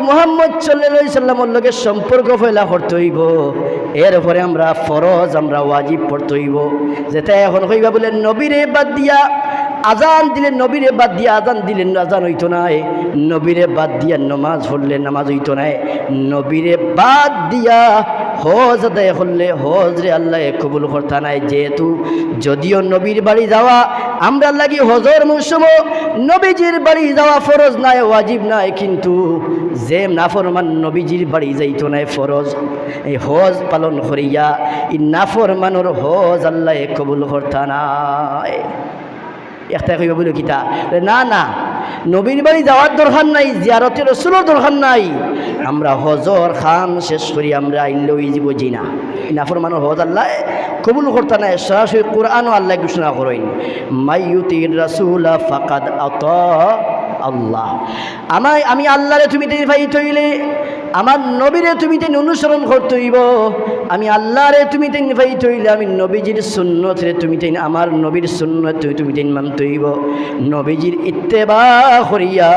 মুহাম্মদ সাল্লাল্লাহু আলাইহি সাল্লামের লগে সম্পর্ক ফেলা করতে হইব। এরপরে আমরা ফরজ আমরা ওয়াজিব পড়তে হইব। যেটা এখন কইবা বলে নবীরে বাদ দিয়া আজান দিলেন, নবীরে বাদ দিয়া আজান দিলেন, আজান হইতো না। নবীরে বাদ দিয়া নমাজ পড়লে নামাজ হইতো না। নবীরে বাদ দিয়া হজ আদায় করলে হজ রে আল্লাহ কবুল করতা নাই। যেহেতু যদিও নবীর বাড়ি যাওয়া আমরা লাগি হজর মৌসুম, নবীজির বাড়ি যাওয়া ফরজ নাই ওয়াজিব নাই, কিন্তু যে নাফরমান নবীজির বাড়ি যাইতো নাই ফরজ এই হজ পালন করিয়া এই নাফরমানোর হজ আল্লাহ কবুল করতা নাই। একটা কইবা বলে কিতা না না নবীর বাড়ি যাওয়ার দরকার নাই, জিয়ারতের রাসূলের দরকার নাই, আমরা হজর খান শেষ করি আমরা আইলে ওই জীব জি না। নাফরমানের হজ আল্লাহ কবুল করতে নাই। সরাসরি কোরআনও আল্লাহ ঘোষণা করেন মাইয়ুতির রাসূলা ফাকাদ আতা আল্লাহ। আমি আল্লাহরে তুমি নির্বাহিত হইলে আমার নবীরে তুমি তেন অনুসরণ করতে হইব। আমি আল্লাহরে তুমি তেন নির্বাহিত হইলে আমি নবীজির সুন্নত রে তুমি তেন আমার নবীর সুন্নত তুমি তেন মানতে হইব। নবীজির ইত্তেবা করিয়া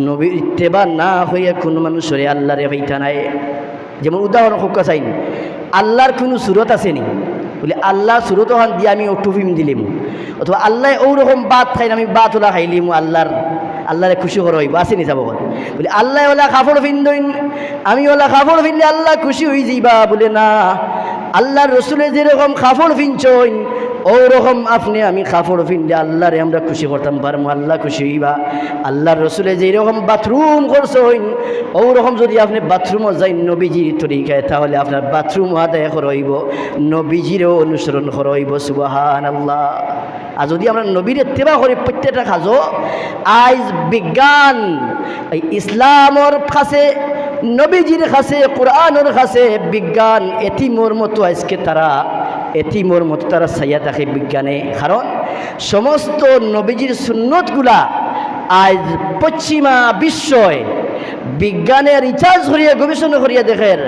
নবীর ইত্তেবা না হইয়া কোনো মানুষরে আল্লাহরে পাইতা নাই। যেমন উদাহরণ হোক চাইন আল্লাহর কোনো সুরত আসেনি বলে আল্লাহর সুরত ওখান দিয়ে আমি টুপিম দিলিম, অথবা আল্লাহ ওরকম বাত খাইন আমি বাত ওলা খাইলিম আল্লাহরে খুশি করা হইব আসেনি যাব বলে আল্লাহ ওলা কাপড় পিন্দইন আমি ওলা কাপড় পিনলে আল্লাহ খুশি হয়ে যাইবা বলে না। আল্লাহর রসুলে যেরকম কাপড় পিনছইন ওরকম আপনি আমি কাপড় পিনলে আল্লাহরে আমরা খুশি করতাম পারবো, আল্লাহ খুশি হইবা। আল্লাহর রসুলে যেরকম বাথরুম করছইন ওরকম যদি আপনি বাথরুমও যাই নবীজির তরিকায় তাহলে আপনার বাথরুম আদায় করা হইব, নবীজিরও অনুসরণ করা হইব। সুবহানাল্লাহ। আর যদি আমরা নবীর ইত্তেবা করি প্রত্যেকটা কাজও আজ বিজ্ঞান এই ইসলামর কাছে নবীজির কাছে কোরআনের কাছে বিজ্ঞান এতিমর মতো আজকে তারা ছাইয়া থাকে বিজ্ঞানে। কারণ সমস্ত নবীজির সুন্নতগুলা আজ পশ্চিমা বিশ্বয় বিজ্ঞানে রিসার্চ করিয়া গবেষণা করিয়া দেখেন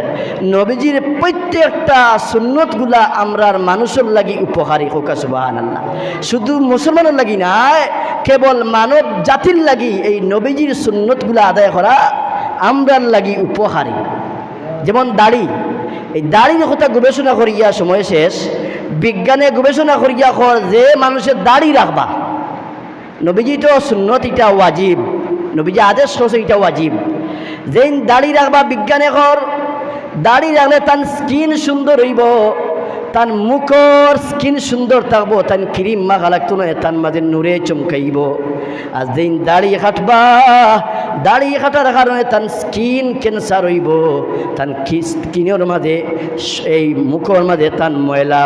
নবীজির প্রত্যেকটা সুন্নতগুলা আমরার মানুষের লাগি উপকারী। হোক সুবহানাল্লাহ। শুধু মুসলমানের লাগি না, কেবল মানব জাতির লাগি এই নবীজির সুন্নতগুলা আদায় করা আমরার লাগি উপকারী। যেমন দাড়ি, এই দাড়ির কথা গবেষণা করিয়া সময় শেষ বিজ্ঞানে গবেষণা করিয়া কর যে মানুষের দাড়ি রাখবা নবীজি তো সুন্নত এটা ওয়াজিব, নবীজি আদেশ করছে এটা ওয়াজিব। যেই দাড়ি রাখবা বিজ্ঞানে কর দাড়ি রাখলে তার স্কিন সুন্দর হইব, তার মুখর স্কিন সুন্দর থাকবো, তার ক্রিম মাখা লাগতো না, তার মাঝে নূরে চমকাইব। আর যেই দাড়ি কাটবা দাড়ি কাটার কারণে তার স্কিন ক্যান্সার হইব, তার স্কিনের মাঝে এই মুখর মাঝে তার ময়লা